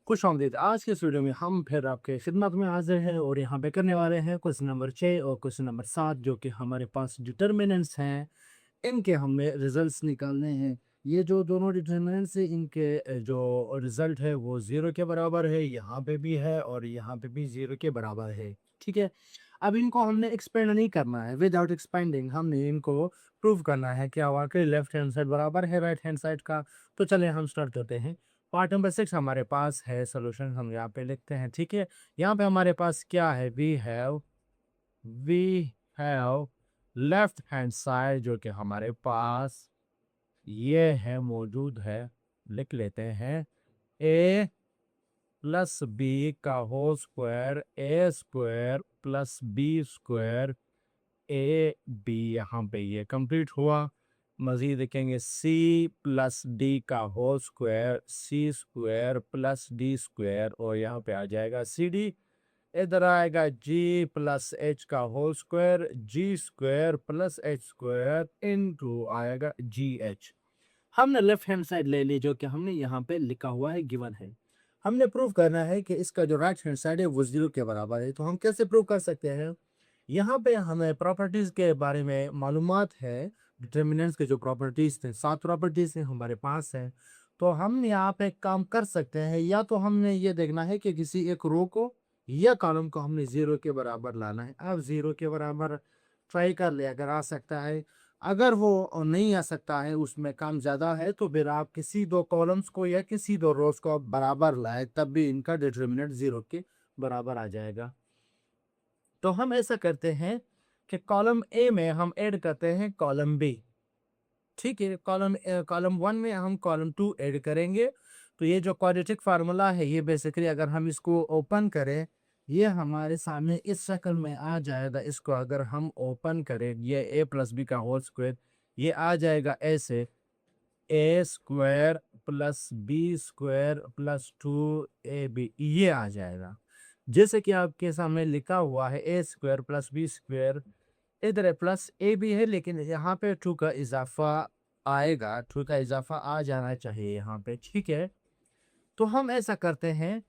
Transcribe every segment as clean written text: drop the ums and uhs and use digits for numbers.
खुश-आमदीद। आज के इस वीडियो में हम फिर आपके खिदमत में हाज़िर हैं और यहाँ पे करने वाले हैं क्वेश्चन नंबर 6 और क्वेश्चन नंबर 7 जो कि हमारे पास डिटर्मिनेंट्स हैं, इनके हमें रिज़ल्ट्स निकालने हैं। ये जो दोनों डिटर्मिनेंट्स हैं इनके जो रिज़ल्ट है वो 0 के बराबर है, यहाँ पे भी है और यहाँ पे भी 0 के बराबर है, ठीक है? अब इनको हमने एक्सपेंड नहीं करना है, विदाउट एक्सपेंडिंग हमने इनको प्रूव करना है क्या वाक़ई लेफ्ट हैंड साइड बराबर है राइट हैंड साइड का। तो चलिए हम स्टार्ट करते हैं। पार्ट नंबर 6 हमारे पास है, सॉल्यूशन हम यहाँ पे लिखते हैं, ठीक है? यहाँ पे हमारे पास क्या है, we have left hand side जो कि हमारे पास ये है, मौजूद है, लिख लेते हैं ए प्लस बी का whole square, A square plus B square, A B, यहाँ पे ये कंप्लीट हुआ। मजीद देखेंगे सी प्लस डी का whole square, C square plus D square, और यहाँ पे आ जाएगा सी डी। इधर आएगा जी प्लस एच का whole square, G square plus H square into आएगा जी एच। हमने लेफ्ट हैंड साइड ले ली जो कि हमने यहाँ पे लिखा हुआ है, गिवन है। हमने प्रूव करना है कि इसका जो राइट हैंड साइड है वो 0 के बराबर है। तो हम कैसे प्रूव कर सकते हैं? यहाँ पे हमें प्रॉपर्टीज़ के बारे में मालूमात है। डिटर्मिनेंट्स के जो प्रॉपर्टीज़ थे, 7 प्रॉपर्टीज़ हैं हमारे पास हैं। तो हम यहाँ पे काम कर सकते हैं, या तो हमने ये देखना है कि किसी एक रो को या कॉलम को हमने 0 के बराबर लाना है। अब 0 के बराबर ट्राई कर लिया, अगर आ सकता है। अगर वो नहीं आ सकता है, उसमें काम ज़्यादा है, तो फिर आप किसी 2 कॉलम्स को या किसी 2 रोज़ को आप बराबर लाएँ, तब भी इनका डिटर्मिनेंट 0 के बराबर आ जाएगा। तो हम ऐसा करते हैं कि कॉलम ए में हम ऐड करते हैं कॉलम बी, ठीक है? कॉलम 1 में हम कॉलम 2 ऐड करेंगे। तो ये जो क्वाड्रेटिक फार्मूला है, ये बेसिकली अगर हम इसको ओपन करें, ये हमारे सामने इस शक्ल में आ जाएगा। इसको अगर हम ओपन करें, ये ए प्लस बी का होल स्क्वायर, ये आ जाएगा ऐसे, A square plus B square plus 2ab, ये आ जाएगा। जैसे कि आपके सामने लिखा हुआ है ए स्क्वायर प्लस बी स्क्वायर, इधर है प्लस ए बी है, लेकिन यहाँ पे 2 का इजाफा आएगा, 2 का इजाफा आ जाना चाहिए यहाँ पे, ठीक है? तो हम ऐसा करते हैं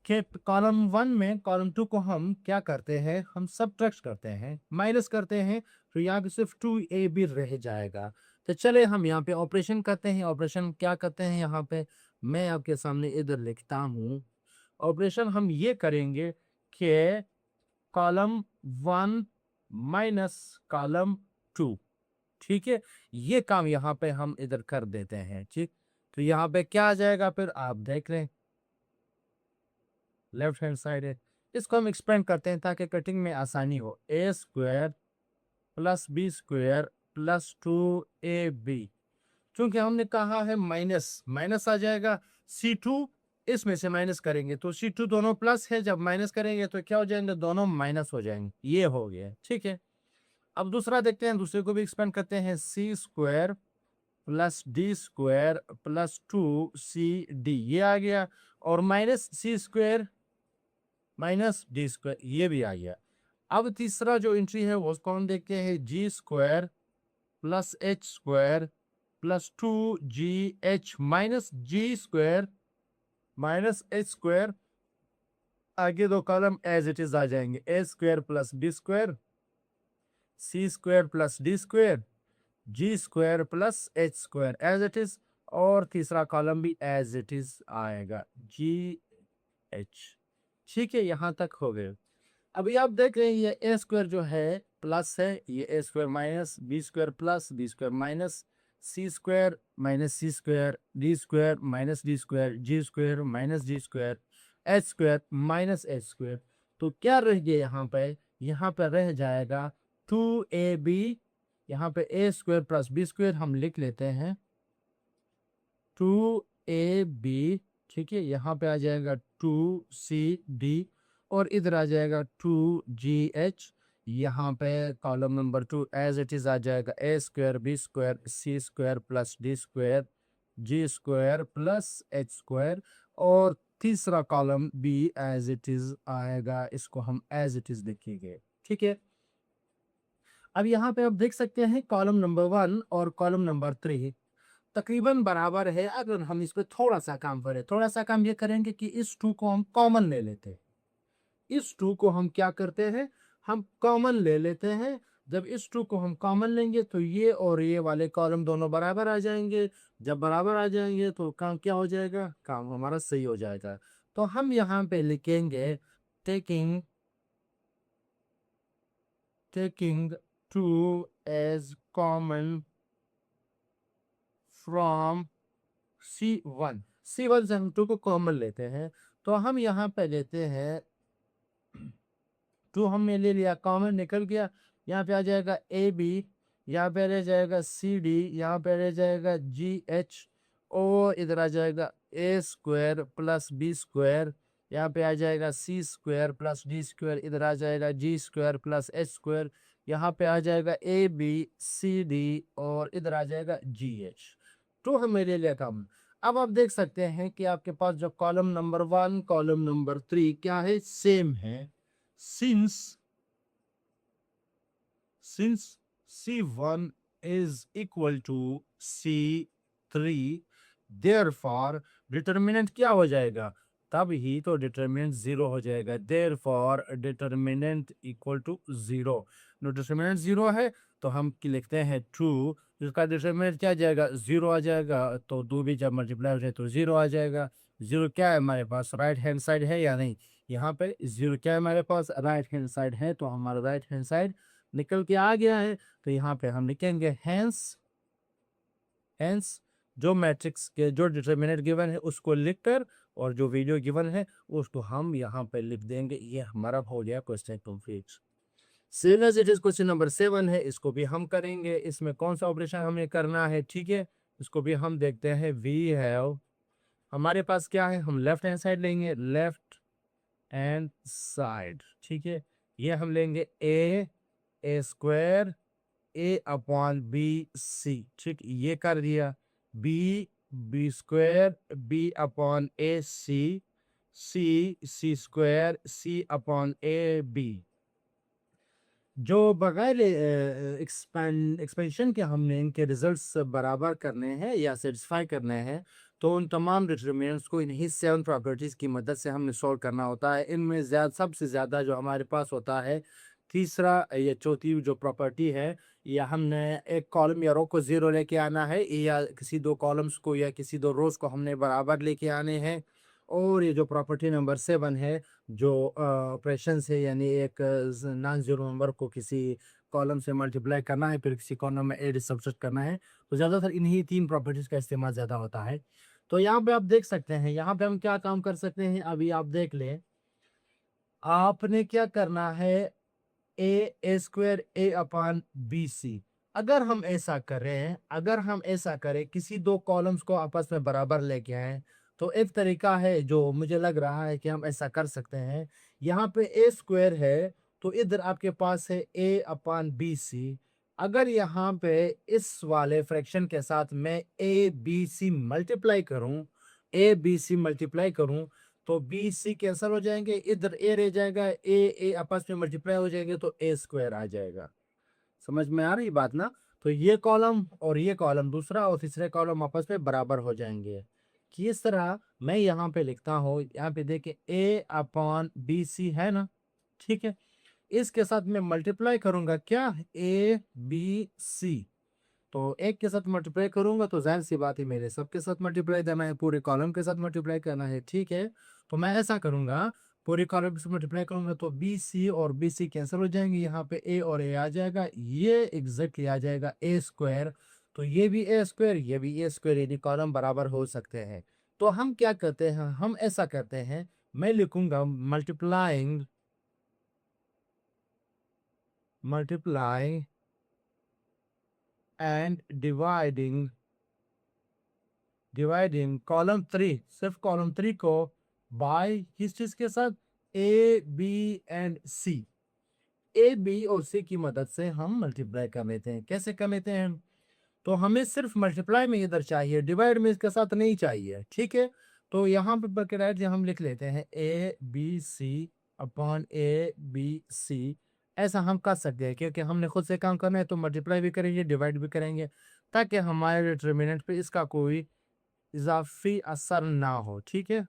कि कॉलम 1 में कॉलम 2 को हम क्या करते हैं, हम सबट्रैक्ट करते हैं, माइनस करते हैं। तो यहाँ पे सिर्फ 2ab रह जाएगा। तो चले हम यहाँ पे ऑपरेशन करते हैं। ऑपरेशन क्या करते हैं यहाँ पे, मैं आपके सामने इधर लिखता हूँ। ऑपरेशन हम ये करेंगे कि कॉलम 1 माइनस कॉलम 2, ठीक है? ये काम यहाँ पे हम इधर कर देते हैं, ठीक? तो यहाँ पे क्या आ जाएगा, फिर आप देख लें, लेफ्ट हैंड साइड है। इसको हम एक्सपेंड करते हैं ताकि कटिंग में आसानी हो। A square plus B square plus 2ab, क्योंकि हमने कहा है माइनस, माइनस आ जाएगा। C2 इसमें से माइनस करेंगे तो C2 दोनों प्लस है, जब माइनस करेंगे तो क्या हो जाएंगे, दोनों माइनस हो जाएंगे। ये हो गया, ठीक है? अब दूसरा देखते हैं, दूसरे को भी एक्सपेंड करते हैं। C square plus D square plus 2cd, ये आ गया, और minus C square minus D square, ये भी आ गया। अब तीसरा जो एंट्री है वो उसको हम देखते हैं, G square plus H square plus 2gh minus G square minus H square. आगे 2 कॉलम एज इट इज आ जाएंगे, A square plus B square, C square plus D square, G square plus H square as it is, और तीसरा column भी as it is आएगा, G H. ठीक है, यहाँ तक हो गए। अभी आप देख रहे हैं ये ए स्क्वायर जो है प्लस है, ये A square minus B square plus B square minus C square minus C square D square minus D square G square minus G square H square minus H square. तो क्या रह गया यहाँ पे, यहाँ पे रह जाएगा 2ab। यहाँ पे ए स्क्वायर प्लस बी स्क्वायर हम लिख लेते हैं 2ab, ठीक है? यहाँ पे आ जाएगा 2cd, और इधर आ जाएगा 2gh। यहाँ पे column number 2 as it is आ जाएगा, A square B square C square plus D square G square plus H square, और तीसरा कॉलम भी एज इट इज आएगा, इसको हम एज इट इज लिखेंगे, ठीक है? अब यहाँ पे आप देख सकते हैं कॉलम नंबर 1 और कॉलम नंबर 3। तकरीबन बराबर है। अगर हम इस पे थोड़ा सा काम करें, थोड़ा सा काम ये करेंगे कि इस 2 को हम कॉमन ले लेते हैं। इस 2 को हम क्या करते हैं, हम कॉमन ले लेते हैं। जब इस 2 को हम कॉमन लेंगे तो ये और ये वाले कॉलम दोनों बराबर आ जाएंगे। जब बराबर आ जाएंगे तो काम क्या हो जाएगा, काम हमारा सही हो जाएगा। तो हम यहाँ पे लिखेंगे taking taking 2 as common from C1 से हम 2 को कॉमन लेते हैं। तो हम यहाँ पे लेते हैं 2 हमने ले लिया, कॉमन निकल गया। यहाँ पे आ जाएगा AB, यहाँ पे रह जाएगा CD, यहाँ पे रह जाएगा GH, और इधर आ जाएगा A² प्लस B²। यहाँ पे आ जाएगा C² प्लस D², इधर आ जाएगा G² प्लस H²। यहाँ पे आ जाएगा ABCD, और इधर आ जाएगा GH। तो हमें ले लिया कॉमन। अब आप देख सकते हैं कि आपके पास जो कॉलम नंबर 1, कॉलम नंबर 3 क्या है, सेम है। since C1 is equal to C3, therefore determinant क्या हो जाएगा, तब ही तो डिटर्मिनेंट 0 हो जाएगा। therefore determinant equal to 0। Determinant 0 है तो हम लिखते हैं 2, जिसका डिटर्मिनेंट क्या आ जाएगा, 0 आ जाएगा। तो 2 भी जब मल्टीप्लाई हो जाए तो 0 आ जाएगा। 0 क्या है हमारे पास, राइट हैंड साइड है या नहीं, यहाँ पे 0 क्या है हमारे पास, राइट हैंड साइड है। तो हमारा राइट हैंड साइड निकल के आ गया है। तो यहाँ पे हम लिखेंगे हेंस जो मैट्रिक्स के जो डिटर्मिनेंट गिवन है उसको लिखकर, और जो वीडियो गिवन है उसको हम यहाँ पे लिख देंगे। ये हमारा हो गया question complete. Same as it is question number 7 है, इसको भी हम करेंगे। इसमें कौन सा ऑपरेशन हमें करना है, ठीक है, इसको भी हम देखते हैं। वी हैव, हमारे पास क्या है, हम लेफ्ट हैंड साइड लेंगे, लेफ्ट हैंड साइड, ठीक है। ये हम लेंगे A² A/B/C, ठीक, ये कर दिया। B² B/AC, C² C/AB। जो बगैर एक्सपेंशन के हमने इनके रिजल्ट्स बराबर करने हैं या सेटिस्फाई करने हैं, तो उन तमाम डिटर्मिनेंट्स को इन्हीं 7 प्रॉपर्टीज़ की मदद से हमने सॉल्व करना होता है। इनमें सबसे ज़्यादा जो हमारे पास होता है, तीसरा या चौथी जो प्रॉपर्टी है, या हमने एक कॉलम या रो को 0 लेके आना है, या किसी 2 कॉलम्स को या किसी 2 रोज को हमने बराबर लेके आने हैं। और ये जो प्रॉपर्टी नंबर 7 है, जो ऑपरेशन से, यानी एक नॉन जीरो नंबर को किसी कॉलम से मल्टीप्लाई करना है, फिर किसी कॉलम में एड सब्ट्रैक्ट करना है, तो ज़्यादातर इन्हीं 3 प्रॉपर्टीज़ का इस्तेमाल ज़्यादा होता है। तो यहाँ पे आप देख सकते हैं, यहाँ पे हम क्या काम कर सकते हैं, अभी आप देख लें। आपने क्या करना है, A² A/BC। अगर हम ऐसा करें, किसी 2 कॉलम्स को आपस में बराबर लेके आए, तो एक तरीका है जो मुझे लग रहा है कि हम ऐसा कर सकते हैं। यहाँ पे A² है तो इधर आपके पास है A/BC। अगर यहाँ पे इस वाले फ्रैक्शन के साथ मैं ABC मल्टीप्लाई करूं, तो BC कैंसिल हो जाएंगे, इधर A रह जाएगा, A आपस में मल्टीप्लाई हो जाएंगे तो A² आ जाएगा। समझ में आ रही बात ना। तो ये कॉलम और ये कॉलम, दूसरा और तीसरे कॉलम आपस में बराबर हो जाएंगे। कि इस तरह मैं यहाँ पे लिखता हूँ, यहाँ पे देखिए A/BC है ना, ठीक है। इसके साथ मैं मल्टीप्लाई करूंगा क्या, ABC। तो एक के साथ मल्टीप्लाई करूंगा तो जाहिर सी बात है मेरे सबके साथ मल्टीप्लाई देना है, पूरे कॉलम के साथ मल्टीप्लाई करना है, ठीक है। तो मैं ऐसा करूंगा, पूरे कॉलम के साथ मल्टीप्लाई करूंगा तो BC और BC कैंसिल हो जाएंगे, यहाँ पे A और A आ जाएगा, ये एग्जैक्टली आ जाएगा A²। तो ये भी A², ये भी A², यानी कॉलम बराबर हो सकते हैं। तो हम क्या करते हैं, हम ऐसा करते हैं, मैं लिखूंगा मल्टीप्लाई एंड डिवाइडिंग कॉलम 3, सिर्फ कॉलम 3 को बाय किस चीज के साथ, A B और C की मदद से हम मल्टीप्लाई कर लेते हैं। कैसे कर लेते हैं, तो हमें सिर्फ मल्टीप्लाई में इधर चाहिए, डिवाइड में इसके साथ नहीं चाहिए, ठीक है। तो यहाँ पे बरकरार हम लिख लेते हैं ABC/ABC। ऐसा हम कर सकते हैं क्योंकि हमने खुद से काम करना है, तो मल्टीप्लाई भी करेंगे, डिवाइड भी करेंगे। ताकि हमारे डिटर्मिनेंट पे इसका कोई इजाफी असर ना हो, ठीक है।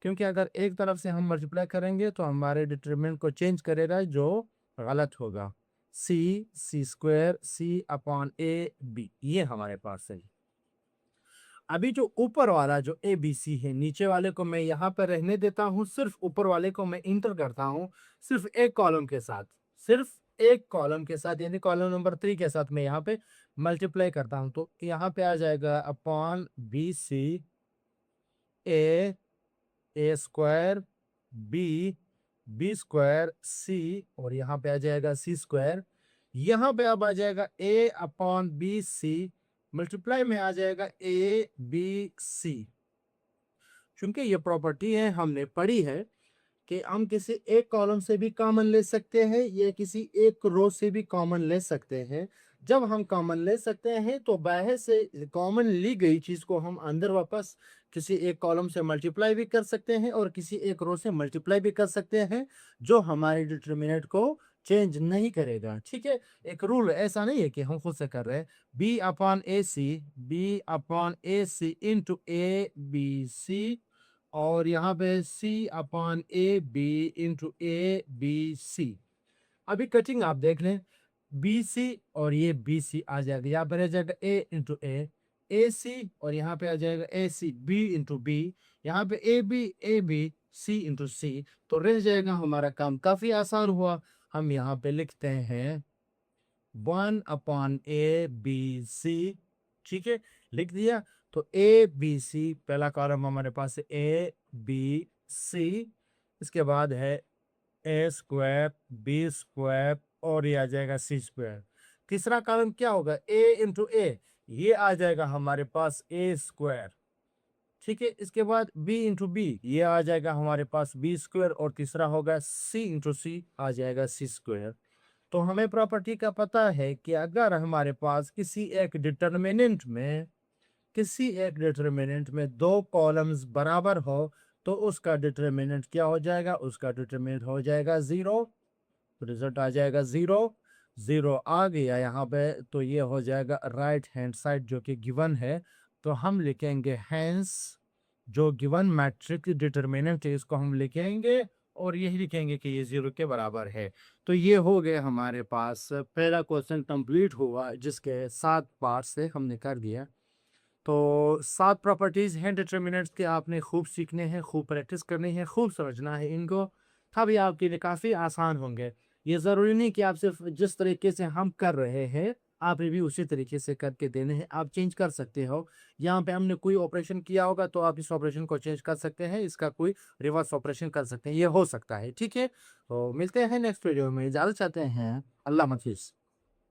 क्योंकि अगर एक तरफ से हम मल्टीप्लाई करेंगे तो हमारे डिटरमिनेंट को चेंज करेगा, जो गलत होगा। C square C upon A B, ये हमारे पास है। अभी जो ऊपर वाला जो ए बी सी है, नीचे वाले को मैं यहाँ पर रहने देता हूँ, सिर्फ ऊपर वाले को मैं इंटर करता हूँ सिर्फ एक कॉलम के साथ, सिर्फ एक कॉलम के साथ, यानी कॉलम नंबर 3 के साथ मैं यहाँ पे मल्टीप्लाई करता हूँ। तो यहाँ पे आ जाएगा अपॉन बी सी ए स्क्वायर बी स्क्वायर सी, और यहाँ पे आ जाएगा सी स्क्वायर। यहाँ पे अब आ जाएगा ए अपॉन बी सी, मल्टीप्लाई में आ जाएगा ए बी सी। चूंकि ये प्रॉपर्टी है हमने पढ़ी है कि हम किसी एक कॉलम से भी कॉमन ले सकते हैं या किसी एक रो से भी कॉमन ले सकते हैं। जब हम कॉमन ले सकते हैं तो बाहर से कॉमन ली गई चीज को हम अंदर वापस किसी एक कॉलम से मल्टीप्लाई भी कर सकते हैं और किसी एक रो से मल्टीप्लाई भी कर सकते हैं, जो हमारे डिटर्मिनेंट को चेंज नहीं करेगा, ठीक है। एक रूल ऐसा नहीं है कि हम खुद से कर रहे हैं। B upon A C into A B C, और यहाँ पे C upon A B into A B C. अभी कटिंग आप देख लें, बी सी और ये बी सी आ जाएगा, यहाँ पर आ जाएगा ए सी, और यहाँ पे आ जाएगा ए सी बी इंटू बी, यहाँ पे ए बी सी इंटू सी। तो रह जाएगा, हमारा काम काफी आसान हुआ। हम यहाँ पे लिखते हैं 1/a/b/c, ठीक है, लिख दिया। तो ए बी सी पहला कॉलम हमारे पास है ए बी सी, इसके बाद है ए स्क्वायर बी स्क्वायर और ये आ जाएगा सी स्क्वायर। तीसरा कॉलम क्या होगा, ए इंटू ए, ये आ जाएगा हमारे पास ए स्क्वायर, ठीक है। इसके बाद बी इंटू बी, ये आ जाएगा हमारे पास बी स्क्वायर, और तीसरा होगा सी इंटू सी, आ जाएगा सी स्क्वायर। तो हमें प्रॉपर्टी का पता है कि अगर हमारे पास किसी एक डिटर्मिनेंट में दो कॉलम्स बराबर हो तो उसका डिटर्मिनेंट क्या हो जाएगा, उसका डिटर्मिनेंट हो जाएगा 0। रिजल्ट आ जाएगा 0, 0 आ गया यहाँ पे, तो ये हो जाएगा राइट हैंड साइड जो कि गिवन है। तो हम लिखेंगे हैंस, जो गिवन मैट्रिक्स डिटर्मिनेंट है इसको हम लिखेंगे और यही लिखेंगे कि ये 0 के बराबर है। तो ये हो गया हमारे पास पहला क्वेश्चन कंप्लीट हुआ, जिसके 7 पार्ट से हमने कर दिया। तो 7 प्रॉपर्टीज हैं डिटर्मिनेंट्स के, आपने खूब सीखने हैं, खूब प्रैक्टिस करनी है, खूब समझना है इनको, तभी आपके लिए काफ़ी आसान होंगे। ये ज़रूरी नहीं कि आप सिर्फ जिस तरीके से हम कर रहे हैं आप भी उसी तरीके से करके देने हैं, आप चेंज कर सकते हो। यहाँ पे हमने कोई ऑपरेशन किया होगा तो आप इस ऑपरेशन को चेंज कर सकते हैं, इसका कोई रिवर्स ऑपरेशन कर सकते हैं, ये हो सकता है, ठीक है। तो मिलते हैं नेक्स्ट वीडियो में, इजाज़त चाहते हैं, अल्लाह हाफिज़।